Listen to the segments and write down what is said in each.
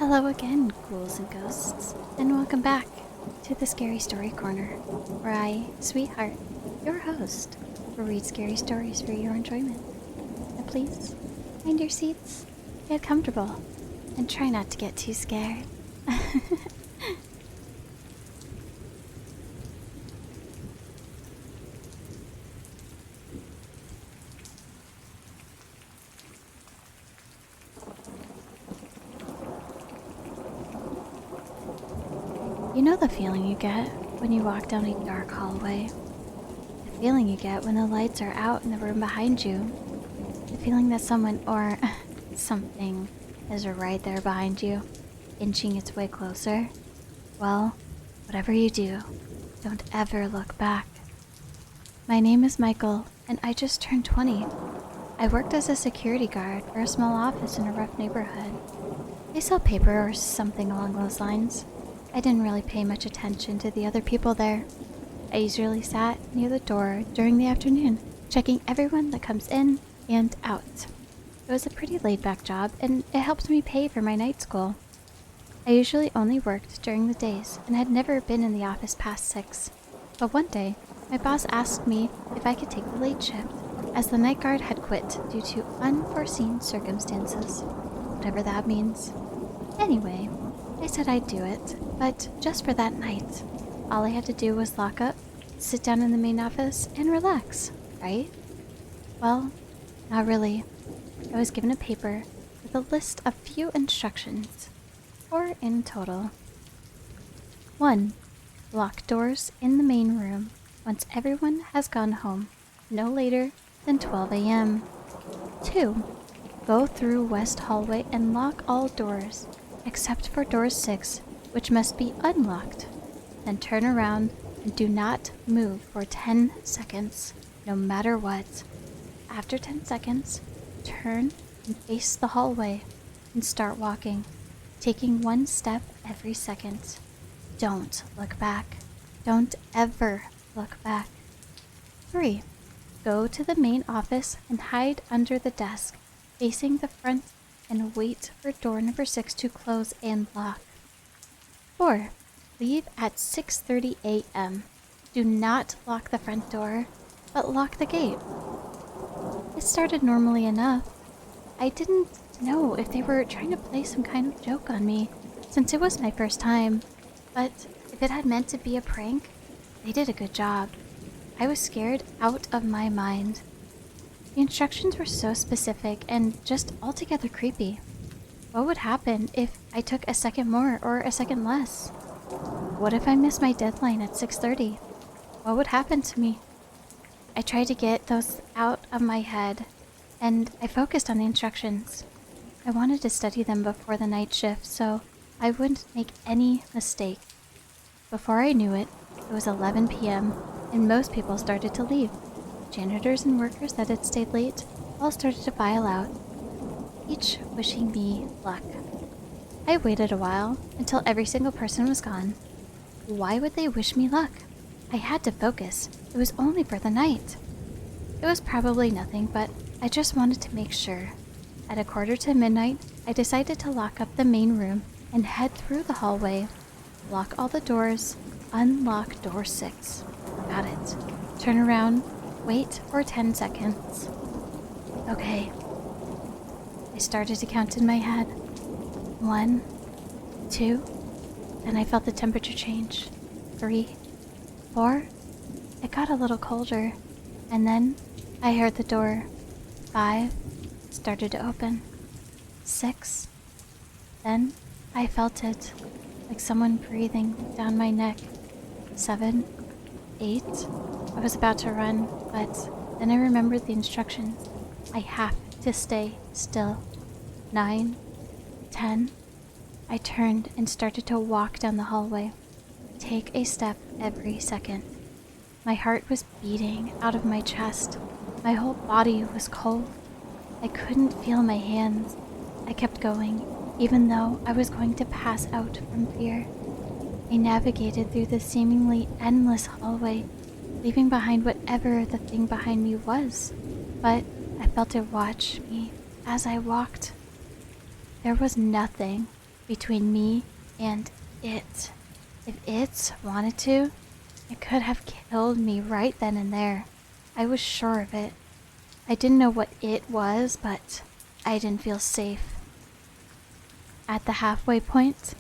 Hello again, ghouls and ghosts, and welcome back to the Scary Story Corner, where I, Sweethart, your host, will read scary stories for your enjoyment. Now please, find your seats, get comfortable, and try not to get too scared. You know the feeling you get when you walk down a dark hallway? The feeling you get when the lights are out in the room behind you? The feeling that someone or something is right there behind you, inching its way closer? Well, whatever you do, don't ever look back. My name is Michael, and I just turned 20. I worked as a security guard for a small office in a rough neighborhood. They sell paper or something along those lines. I didn't really pay much attention to the other people there. I usually sat near the door during the afternoon, checking everyone that comes in and out. It was a pretty laid-back job, and it helped me pay for my night school. I usually only worked during the days and had never been in the office past 6. But one day, my boss asked me if I could take the late shift, as the night guard had quit due to unforeseen circumstances, whatever that means. Anyway, I said I'd do it, but just for that night. All I had to do was lock up, sit down in the main office, and relax, right? Well, not really. I was given a paper with a list of few instructions, 4 in total. 1. Lock doors in the main room once everyone has gone home, no later than 12 a.m. 2. Go through West Hallway and lock all doors, except for door 6, which must be unlocked. Then turn around and do not move for 10 seconds, no matter what. After 10 seconds, turn and face the hallway and start walking, taking 1 step every second. Don't look back. Don't ever look back. 3. Go to the main office and hide under the desk, facing the front, and wait for door number 6 to close and lock. 4. Leave at 6:30 a.m. Do not lock the front door, but lock the gate. It started normally enough. I didn't know if they were trying to play some kind of joke on me, since it was my first time, but if it had meant to be a prank, they did a good job. I was scared out of my mind. The instructions were so specific and just altogether creepy. What would happen if I took a second more or a second less? What if I missed my deadline at 6:30? What would happen to me? I tried to get those out of my head, and I focused on the instructions. I wanted to study them before the night shift so I wouldn't make any mistake. Before I knew it, it was 11 p.m. and most people started to leave. Janitors and workers that had stayed late all started to file out, each wishing me luck. I waited a while until every single person was gone. Why would they wish me luck? I had to focus. It was only for the night. It was probably nothing, but I just wanted to make sure. At 1:45, I decided to lock up the main room and head through the hallway. Lock all the doors, unlock door 6. Got it. Turn around. Wait for 10 seconds. Okay. I started to count in my head. 1, 2, then I felt the temperature change. 3, 4, it got a little colder, and then I heard the door. 5, started to open. 6, then I felt it, like someone breathing down my neck. 7, 8, I was about to run, but then I remembered the instructions. I have to stay still. 9, 10, I turned and started to walk down the hallway. Take a step every second. My heart was beating out of my chest. My whole body was cold. I couldn't feel my hands. I kept going, even though I was going to pass out from fear. I navigated through the seemingly endless hallway, leaving behind whatever the thing behind me was, but I felt it watch me as I walked. There was nothing, between me and it. If it wanted to, it could have killed me right then and there. I was sure of it. I didn't know what it was, but I didn't feel safe. At the halfway point,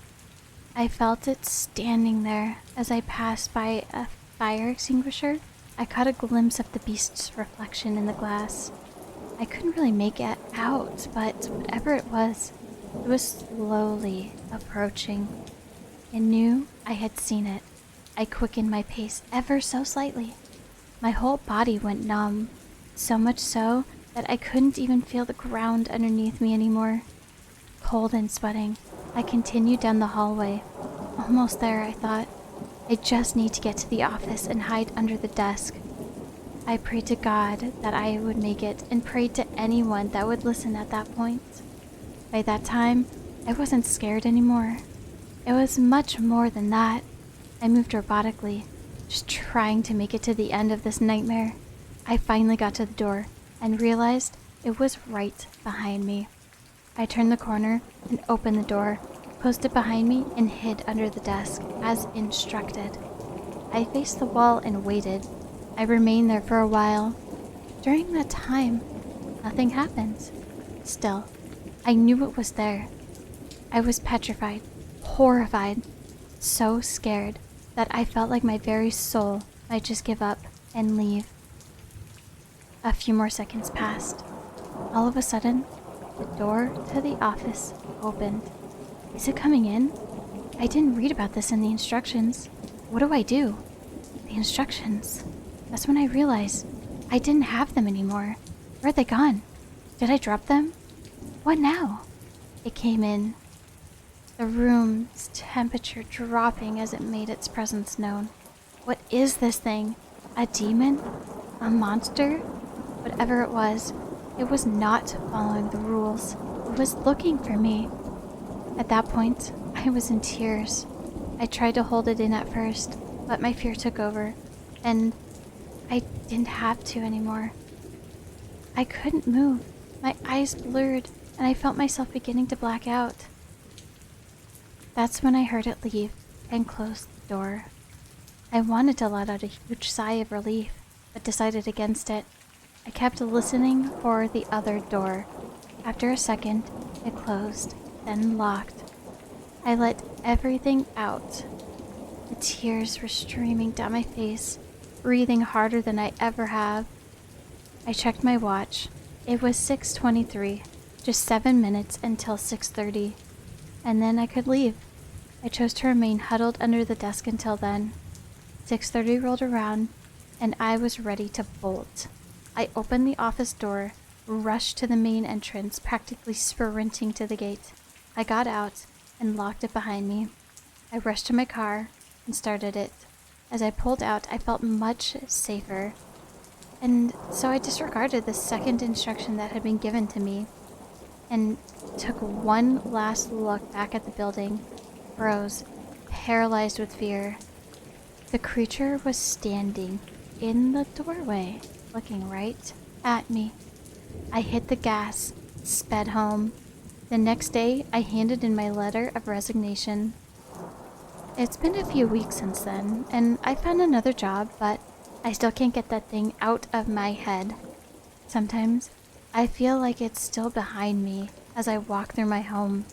I felt it standing there as I passed by a fire extinguisher. I caught a glimpse of the beast's reflection in the glass. I couldn't really make it out, but whatever it was slowly approaching. I knew I had seen it. I quickened my pace ever so slightly. My whole body went numb, so much so that I couldn't even feel the ground underneath me anymore. Cold and sweating, I continued down the hallway. Almost there, I thought. I just need to get to the office and hide under the desk. I prayed to God that I would make it and prayed to anyone that would listen at that point. By that time, I wasn't scared anymore. It was much more than that. I moved robotically, just trying to make it to the end of this nightmare. I finally got to the door and realized it was right behind me. I turned the corner and opened the door, closed it behind me, and hid under the desk as instructed. I faced the wall and waited. I remained there for a while. During that time, nothing happened. Still, I knew it was there. I was petrified, horrified, so scared that I felt like my very soul might just give up and leave. A few more seconds passed. All of a sudden, the door to the office opened. Is it coming in? I didn't read about this in the instructions. What do I do? The instructions. That's when I realized I didn't have them anymore. Where'd they gone? Did I drop them? What now? It came in. The room's temperature dropping as it made its presence known. What is this thing? A demon? A monster? Whatever it was not following the rules. It was looking for me. At that point, I was in tears. I tried to hold it in at first, but my fear took over, and I didn't have to anymore. I couldn't move. My eyes blurred, and I felt myself beginning to black out. That's when I heard it leave and close the door. I wanted to let out a huge sigh of relief, but decided against it. I kept listening for the other door. After a second, it closed, then locked. I let everything out. The tears were streaming down my face, breathing harder than I ever have. I checked my watch. It was 6:23, just 7 minutes until 6:30, and then I could leave. I chose to remain huddled under the desk until then. 6:30 rolled around, and I was ready to bolt. I opened the office door, rushed to the main entrance, practically sprinting to the gate. I got out and locked it behind me. I rushed to my car and started it. As I pulled out, I felt much safer. And so I disregarded the second instruction that had been given to me and took one last look back at the building, froze, paralyzed with fear. The creature was standing in the doorway, looking right at me. I hit the gas, sped home. The next day, I handed in my letter of resignation. It's been a few weeks since then, and I found another job, but I still can't get that thing out of my head. Sometimes, I feel like it's still behind me as I walk through my home.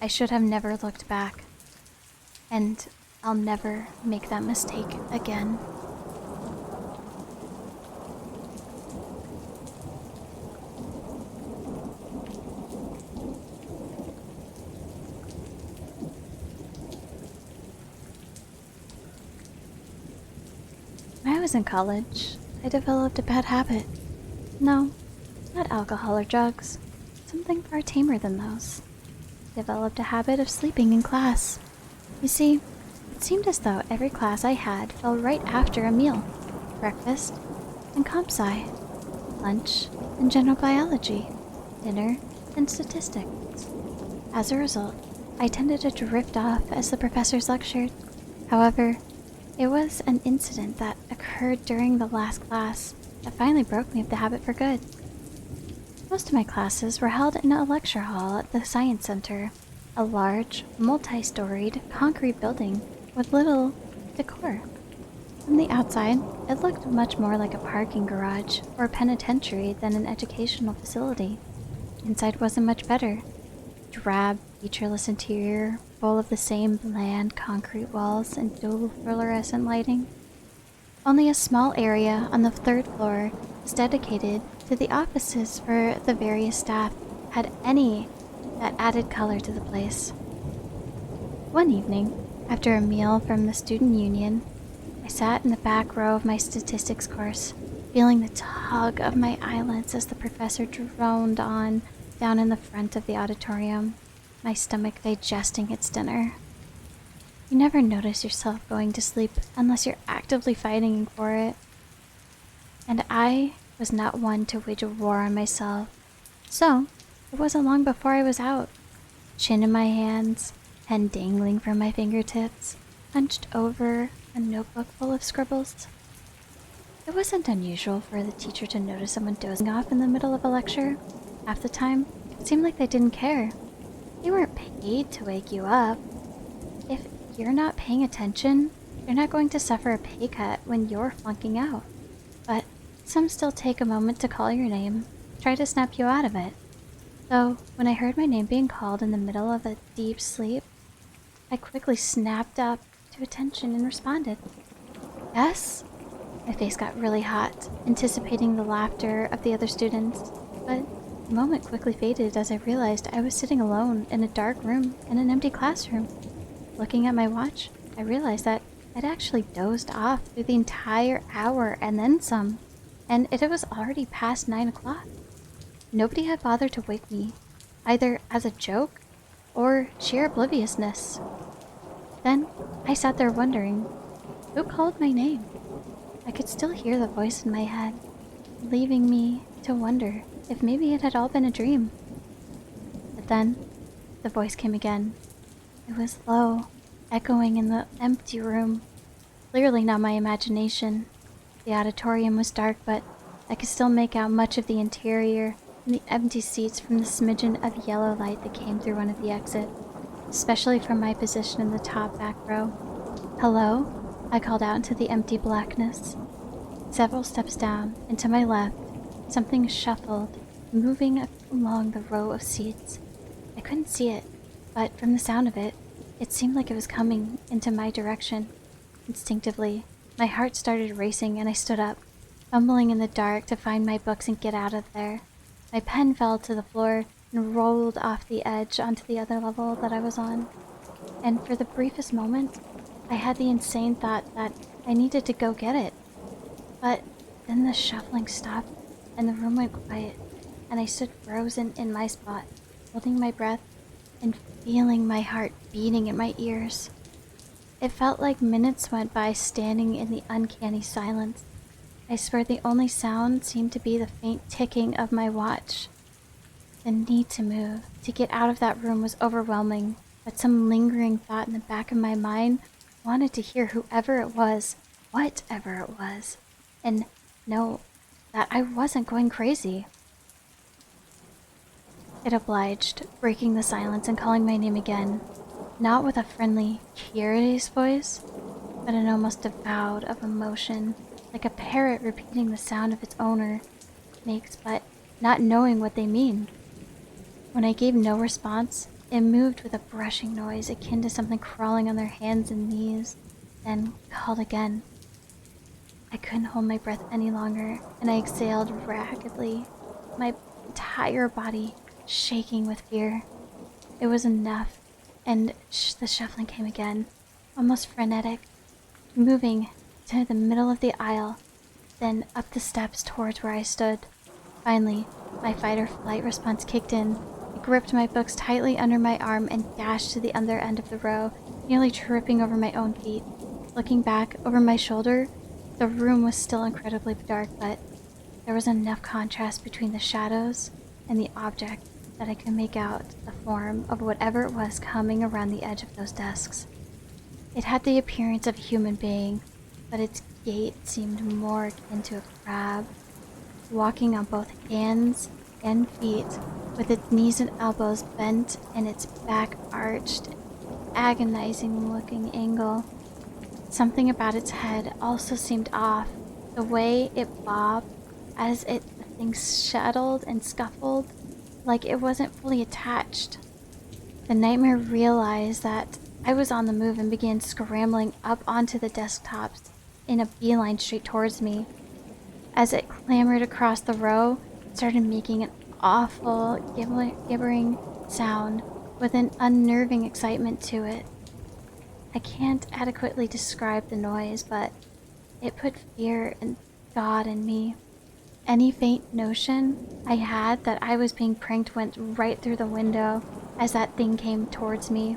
I should have never looked back, and I'll never make that mistake again. When I was in college, I developed a bad habit. No, not alcohol or drugs. Something far tamer than those. I developed a habit of sleeping in class. You see, it seemed as though every class I had fell right after a meal. Breakfast and comp sci, lunch and general biology, dinner and statistics. As a result, I tended to drift off as the professors lectured. However, it was an incident that occurred during the last class that finally broke me of the habit for good. Most of my classes were held in a lecture hall at the Science Center. A large, multi-storied concrete building with little decor. From the outside, it looked much more like a parking garage or penitentiary than an educational facility. Inside wasn't much better. Drab, featureless interior, full of the same bland concrete walls and dull fluorescent lighting. Only a small area on the third floor was dedicated to the offices for the various staff had any that added color to the place. One evening, after a meal from the student union, I sat in the back row of my statistics course, feeling the tug of my eyelids as the professor droned on down in the front of the auditorium, my stomach digesting its dinner. You never notice yourself going to sleep unless you're actively fighting for it. And I was not one to wage a war on myself. So, it wasn't long before I was out, chin in my hands, pen dangling from my fingertips, hunched over a notebook full of scribbles. It wasn't unusual for the teacher to notice someone dozing off in the middle of a lecture. Half the time, it seemed like they didn't care. They weren't paid to wake you up. If you're not paying attention, you're not going to suffer a pay cut when you're flunking out. But some still take a moment to call your name, try to snap you out of it. So, when I heard my name being called in the middle of a deep sleep, I quickly snapped up to attention and responded. Yes? My face got really hot, anticipating the laughter of the other students, but the moment quickly faded as I realized I was sitting alone in a dark room in an empty classroom. Looking at my watch, I realized that I'd actually dozed off through the entire hour and then some, and it was already past 9 o'clock. Nobody had bothered to wake me, either as a joke or sheer obliviousness. Then I sat there wondering, who called my name? I could still hear the voice in my head, leaving me to wonder if maybe it had all been a dream. But then, the voice came again. It was low, echoing in the empty room. Clearly not my imagination. The auditorium was dark, but I could still make out much of the interior and the empty seats from the smidgen of yellow light that came through one of the exits, especially from my position in the top back row. Hello? I called out into the empty blackness. Several steps down, and to my left, something shuffled, moving along the row of seats. I couldn't see it, but from the sound of it, it seemed like it was coming into my direction. Instinctively, my heart started racing and I stood up, fumbling in the dark to find my books and get out of there. My pen fell to the floor and rolled off the edge onto the other level that I was on. And for the briefest moment, I had the insane thought that I needed to go get it. But then the shuffling stopped and the room went quiet, and I stood frozen in my spot, holding my breath and feeling my heart beating in my ears. It felt like minutes went by standing in the uncanny silence. I swear the only sound seemed to be the faint ticking of my watch. The need to move, to get out of that room was overwhelming, but some lingering thought in the back of my mind wanted to hear whoever it was, whatever it was, and know that I wasn't going crazy. It obliged, breaking the silence and calling my name again, not with a friendly, curious voice, but an almost avowed of emotion, like a parrot repeating the sound of its owner makes, but not knowing what they mean. When I gave no response, it moved with a brushing noise akin to something crawling on their hands and knees, then called again. I couldn't hold my breath any longer, and I exhaled raggedly, my entire body shaking with fear. It was enough, and the shuffling came again, almost frenetic, moving to the middle of the aisle, then up the steps towards where I stood. Finally, my fight or flight response kicked in. I gripped my books tightly under my arm and dashed to the other end of the row, nearly tripping over my own feet. Looking back over my shoulder, the room was still incredibly dark, but there was enough contrast between the shadows and the object that I could make out the form of whatever it was coming around the edge of those desks. It had the appearance of a human being, but its gait seemed more akin to a crab, walking on both hands and feet with its knees and elbows bent and its back arched, agonizing looking angle. Something about its head also seemed off, the way it bobbed as the thing shuttled and scuffled, like it wasn't fully attached. The nightmare realized that I was on the move and began scrambling up onto the desktops in a beeline straight towards me. As it clambered across the row, it started making an awful gibbering sound with an unnerving excitement to it. I can't adequately describe the noise, but it put fear and God in me. Any faint notion I had that I was being pranked went right through the window as that thing came towards me.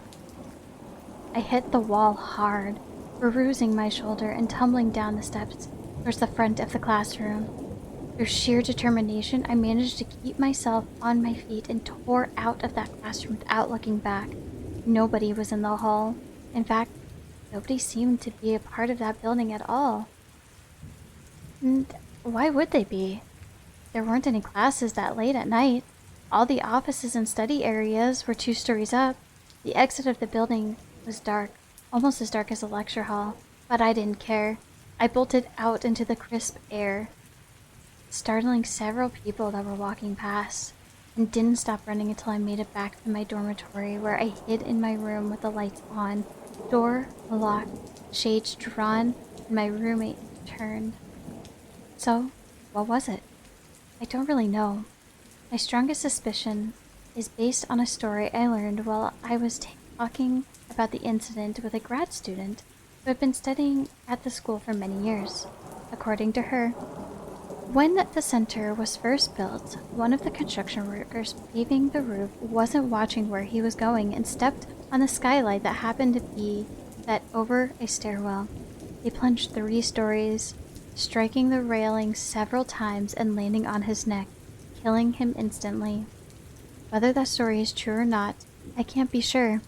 I hit the wall hard, bruising my shoulder and tumbling down the steps towards the front of the classroom. Through sheer determination, I managed to keep myself on my feet and tore out of that classroom without looking back. Nobody was in the hall. In fact, nobody seemed to be a part of that building at all. And why would they be? There weren't any classes that late at night. All the offices and study areas were 2 stories up. The exit of the building was dark, almost as dark as the lecture hall, but I didn't care. I bolted out into the crisp air, startling several people that were walking past, and didn't stop running until I made it back to my dormitory, where I hid in my room with the lights on, door locked, shades drawn, and my roommate turned. So, what was it? I don't really know. My strongest suspicion is based on a story I learned while I was talking about the incident with a grad student who had been studying at the school for many years. According to her, when the center was first built, one of the construction workers paving the roof wasn't watching where he was going and stepped on the skylight that happened to be set over a stairwell. He plunged 3 stories, striking the railing several times and landing on his neck, killing him instantly. Whether that story is true or not, I can't be sure.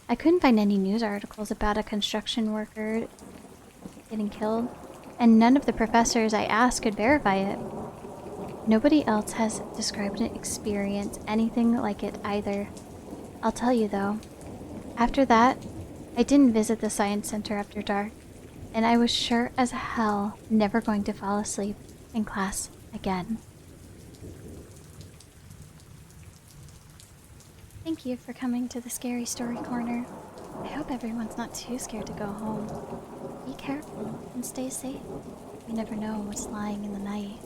I couldn't find any news articles about a construction worker getting killed, and none of the professors I asked could verify it. Nobody else has described an experience anything like it either. I'll tell you though, after that, I didn't visit the science center after dark, and I was sure as hell never going to fall asleep in class again. Thank you for coming to the Scary Story Corner. I hope everyone's not too scared to go home. Be careful and stay safe. You never know what's lying in the night.